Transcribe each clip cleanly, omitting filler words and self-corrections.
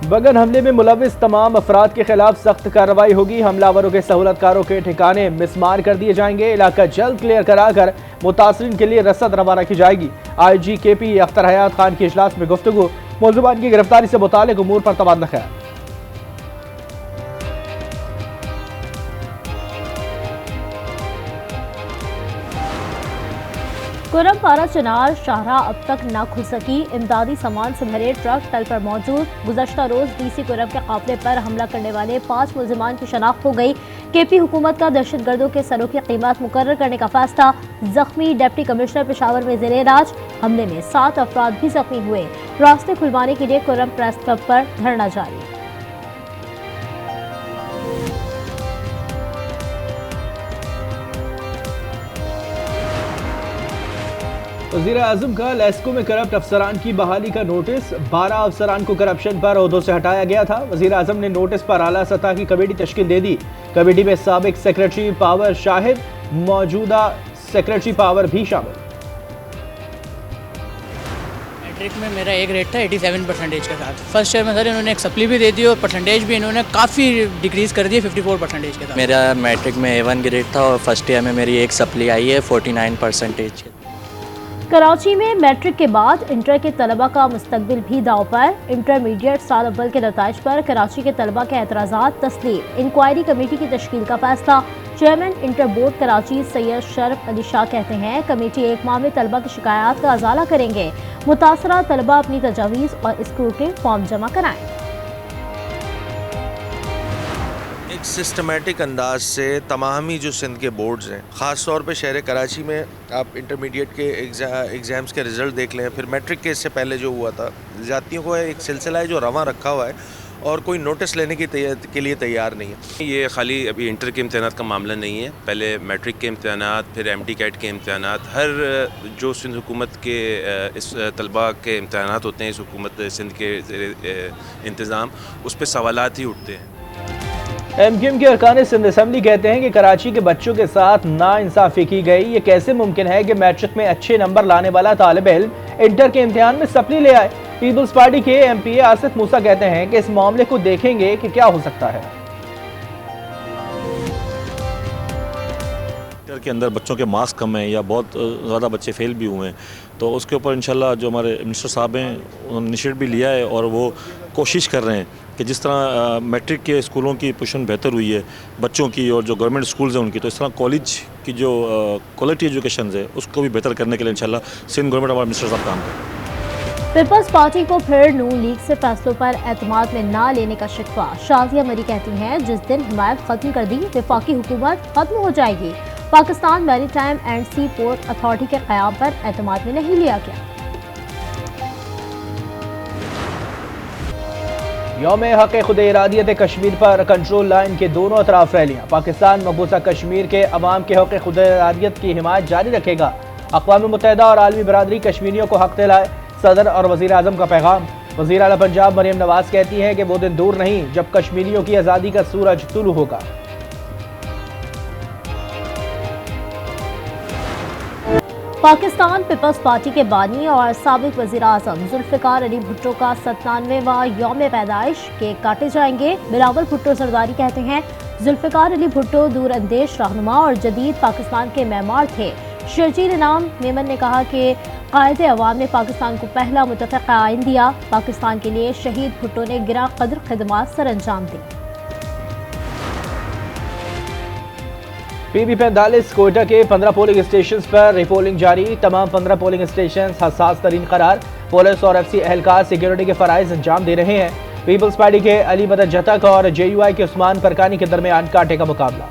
बगन हमले में मुलविस तमाम अफराद के खिलाफ सख्त कार्रवाई होगी। हमलावरों के सहूलतकारों के ठिकाने मिसमार कर दिए जाएंगे। इलाका जल्द क्लियर कराकर मुतासरीन के लिए रसद रवाना की जाएगी। IG KP अख्तर हयात खान के इजलास में गुफ्तगू, मुलज़िमान की गिरफ्तारी से मुताल्लिक़ उमूर पर तबादला ख्याल। कुरम पारा चनार शाहराह अब तक न खुल सकी। इमदादी सामान से भरे ट्रक तल पर मौजूद। गुज़श्ता रोज DC कुरम के काफिले पर हमला करने वाले 5 मुल्ज़िमान की शनाख्त हो गई। KP हुकूमत का दहशतगर्दों के सरों की कीमत मुकर्रर करने का फैसला। जख्मी डिप्टी कमिश्नर पेशावर में ज़ेरे इलाज। हमले में 7 अफराद भी जख्मी हुए। रास्ते खुलवाने के लिए कुरम प्रेस क्लब पर धरना जारी। वज़ीर आज़म का लेस्को में करप्ट अफसरान की बहाली का नोटिस। 12 अफसरान को करप्शन पर ओहदों से हटाया गया था। वज़ीर आज़म ने नोटिस पर आला सतह की कमेटी तश्कील दे दी। कमेटी में साबिक सेक्रेटरी पावर शाहिद, मौजूदा सेक्रेटरी पावर भी शामिल। मैट्रिक में मेरा एक ग्रेड था 87% के साथ। फर्स्ट ईयर में सर इन्होंने एक सप्ली भी दे दी और परसेंटेज भी इन्होंने काफ़ी डिक्रीज़ कर दी 54% के साथ। मेरा मैट्रिक में A1 ग्रेड था और फर्स्ट ईयर में मेरी एक सप्ली आई है 49%। कराची में मैट्रिक के बाद इंटर के तलबा का मुस्तकबिल भी दाव पर। इंटरमीडिएट साल अव्वल के नताइज पर कराची के तलबा के एतराज़ात तस्लीम। इंक्वायरी कमेटी की तश्कील का फैसला। Chairman inter board Karachi Syed Sharaf Ali Shah कहते हैं कमेटी एक माह में तलबा की शिकायत का अजाला करेंगे। मुतासरा तलबा अपनी तजावीज़ और स्क्रूटनी फॉर्म जमा कराएं। एक सिस्टमेटिक अंदाज से तमाम ही जो सिंध के बोर्ड्स हैं, ख़ास तौर पे शहर कराची में आप इंटरमीडिएट के एग्ज़ाम्स के रिज़ल्ट देख लें, फिर मैट्रिक के इससे पहले जो हुआ था, ज़्यादतियों को एक सिलसिला है जो रवां रखा हुआ है और कोई नोटिस लेने के लिए तैयार नहीं है। ये खाली अभी इंटर के इम्तहानात का मामला नहीं है, पहले मैट्रिक के इम्तहानात, फिर MD कैट के इम्तहानात, हर जो सिंध हुकूमत के इस तलबा के इम्तहानात होते हैं, इस हुकूमत सिंध के इंतज़ाम, उस पर सवालात ही उठते हैं। MQM के अरकान सिंध असम्बली कहते हैं कि कराची के बच्चों के साथ नाइंसाफ़ी की गई। ये कैसे मुमकिन है कि मैट्रिक में अच्छे नंबर लाने वाला तालिब इल्म इंटर के इम्तिहान में सप्ली ले आए। पीपल्स पार्टी के MPA आसिफ मूसा कहते हैं कि इस मामले को देखेंगे कि क्या हो सकता है। इंटर के अंदर बच्चों के मार्क्स कम हैं या बहुत ज़्यादा बच्चे फेल भी हुए हैं, तो उसके ऊपर इंशाल्लाह जो हमारे मिनिस्टर साहब हैं उन्होंने इनिशिएटिव भी लिया है और वो कोशिश कर रहे हैं कि जिस तरह मैट्रिक के स्कूलों की पोजीशन बेहतर हुई है बच्चों की और जो गवर्नमेंट स्कूल्स हैं उनकी, तो इस तरह कॉलेज की जो क्वालिटी एजुकेशन है उसको भी बेहतर करने के लिए इंशाल्लाह सिंध गवर्नमेंट हमारे मिनिस्टर साहब काम करें। पीपल्स पार्टी को फिर नून लीग से फैसलों पर एतमाद में ना लेने का शिकवा। शाजिया मरी कहती हैं जिस दिन हिमायत खत्म कर दी वफाकी हुकूमत खत्म हो जाएगी। Pakistan maritime and sea port authority के क़याम पर एतमाद में नहीं लिया गया। यौम हक़ खुद इरादियत कश्मीर पर कंट्रोल लाइन के दोनों अतराफ रैलियाँ। पाकिस्तान मकबूजा कश्मीर के अवाम के हक़ खुद इरादियत की हिमायत जारी रखेगा। अक़वाम मुत्तहिदा और आलमी बरादरी कश्मीरियों को हक़ दिलाए। सदर और वज़ीर आज़म का पैगाम। वज़ीर आला पंजाब मरियम नवाज कहती हैं कि वो दिन दूर नहीं जब कश्मीरियों की आज़ादी का सूरज तुलू होगा। पाकिस्तान पीपल्स पार्टी के बानी और साबिक वज़ीर आज़म जुल्फ़िकार अली भुट्टो का 97वां यौम पैदाइश केक काटे जाएंगे। बिलावल भुट्टो सरदारी कहते हैं जुल्फ़िकार अली भुट्टो दूरअंदेश रहनुमा और जदीद पाकिस्तान के मेमार थे। शर्जील इनाम मेमन ने कहा कि कायदे अवाम ने पाकिस्तान को पहला मुतफ़क़ आइन दिया। पाकिस्तान के लिए शहीद भुट्टो ने गिरा कदर खिदमात सर अंजाम दी। PB45 कोयटा के 15 पोलिंग स्टेशन पर रिपोलिंग जारी। तमाम 15 पोलिंग स्टेशन हसास तरीन करार। पुलिस और FC एहलकार सिक्योरिटी के फ़राइज़ अंजाम दे रहे हैं। पीपल्स पार्टी के अली मदद जतक और JUI के उस्मान परकानी के दरमियान कांटे का मुकाबला।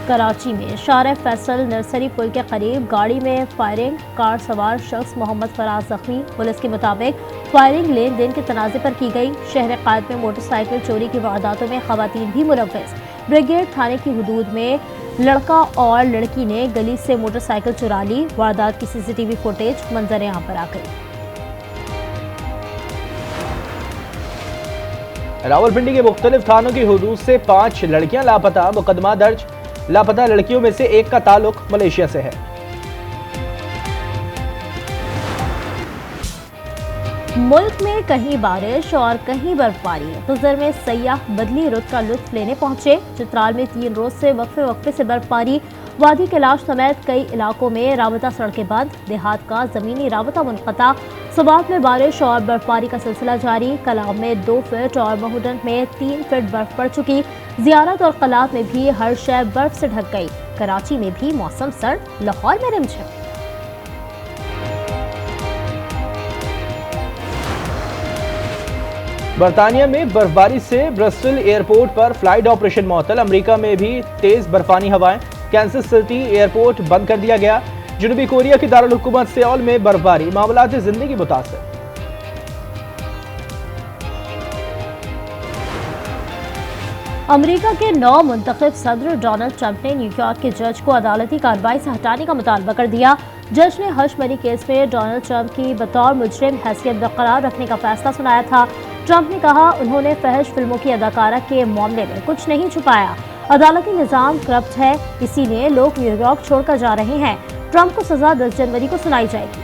कराची में शार फैसल नर्सरी पुल के करीब गाड़ी में फायरिंग, कार सवार शख्स मोहम्मद फराज जख्मी। पुलिस के मुताबिक फायरिंग लेन देन के तनाज़े पर की गई। शहर कायद में मोटरसाइकिल चोरी की वारदातों में खवातीन भी मुलव्वस। ब्रिगेड थाने की हदूद में लड़का और लड़की ने गली से मोटरसाइकिल चुरा ली। वारदात की CCTV फुटेज मंजर आम पर आ गई। रावलपिंडी के मुख्तलिफ थानों की हदूद से 5 लड़कियां लापता। मुकदमा दर्ज। लापता लड़कियों में से एक का ताल्लुक मलेशिया से है। मुल्क में कहीं बारिश और कहीं बर्फबारी। गुजर में सयाह बदली रुत का लुत्फ लेने पहुंचे। चित्राल में 3 रोज से वक्फे से बर्फबारी। वादी कैलाश समेत कई इलाकों में राबता सड़कें बंद। देहात का जमीनी राबता मुनक़ता। सुबात में बारिश और बर्फबारी का सिलसिला जारी। कलाम में 2 फीट और महूडन में 3 फीट बर्फ पड़ चुकी। ज़ियारत और कलात में भी हर शय बर्फ से ढक गई। कराची में भी मौसम सर्द। लाहौर में रिमझिम। बरतानिया में बर्फबारी से ब्रस्टल एयरपोर्ट पर फ्लाइट ऑपरेशन मअतल। अमेरिका में भी तेज बर्फानी हवाएं। कैंसस सिटी एयरपोर्ट बंद कर दिया गया। जनूबी कोरिया की दारुल हुकूमत सियोल में बर्फबारी। मामलात जिंदगी मुतासर। अमेरिका के नौ मुंतखब सदर डोनाल्ड ट्रंप ने न्यूयॉर्क के जज को अदालती कार्रवाई से हटाने का मुतालबा कर दिया। जज ने हश मनी केस में डोनाल्ड ट्रंप की बतौर मुजरिम हैसियत बरकरार रखने का फैसला सुनाया था। ट्रंप ने कहा, उन्होंने फहश फिल्मों की अदाकारा के मामले में कुछ नहीं छुपाया। अदालती निज़ाम करप्ट है, इसीलिए लोग न्यूयॉर्क छोड़कर जा रहे हैं। ट्रंप को सजा 10 जनवरी को सुनाई जाएगी।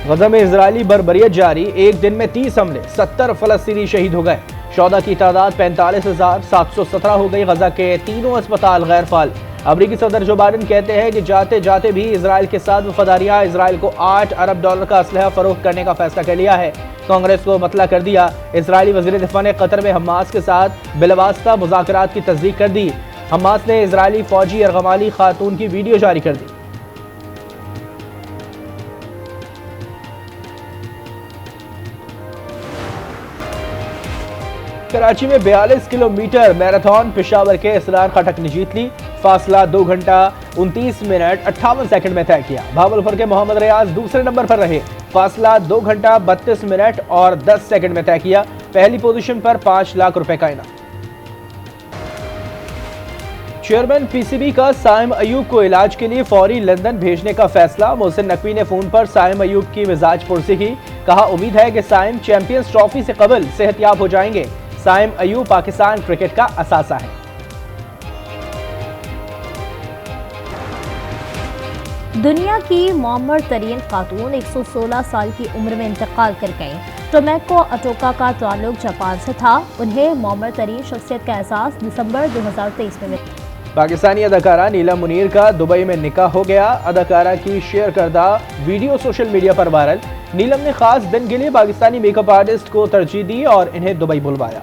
गजा में इजरायली बर्बरियत जारी। एक दिन में 30 हमले, 70 फलस्तीनी शहीद हो गए। शौदा की तादाद 45,717 हो गई। गजा के तीनों अस्पताल गैर फाल। अमरीकी सदर जो बाइडन कहते हैं कि जाते जाते भी इसराइल के साथ वफादारियां। इसराइल को $8 अरब का असलहा फरोख्त करने का फैसला कर लिया है। कांग्रेस को मतला कर दिया। इसराइली वज़ीर दिफा ने कतर में हमास के साथ बिलवास्ता मुज़ाकरात की तस्दीक कर दी। हमास ने इसराइली फौजी अरगमाली खातून की वीडियो जारी कर दी। कराची में 42 किलोमीटर मैराथन पेशावर के इसरार खटक ने जीत ली। फासला 2 घंटा 29 मिनट 58 सेकंड में तय किया। भावलपुर के मोहम्मद रियाज दूसरे नंबर पर रहे। फासला 2 घंटा 32 मिनट और 10 सेकंड में तय किया। पहली पोजीशन पर 5 लाख रुपए का इनाम। चेयरमैन पीसीबी का साइम अयूब को इलाज के लिए फौरी लंदन भेजने का फैसला। मोहसिन नकवी ने फोन पर साइम अयूब की मिजाज पुरसी की। कहा, उम्मीद है कि साइम चैंपियंस ट्रॉफी से कबल सेहतयाब हो जाएंगे। साइम अयूब पाकिस्तान क्रिकेट का असासा है। दुनिया की मौमर तरीन खातून 116 साल की उम्र में इंतकाल कर गईं। टोमैको अटोका का ताल्लुक जापान से था। उन्हें मौमर तरीन शख्सियत का एहसास दिसंबर 2023 में मिला। पाकिस्तानी अदाकारा नीलम मुनीर का दुबई में निकाह हो गया। अदाकारा की शेयर करदा वीडियो सोशल मीडिया पर वायरल। नीलम ने खास दिन के लिए पाकिस्तानी मेकअप आर्टिस्ट को तरजीह दी और इन्हें दुबई बुलवाया।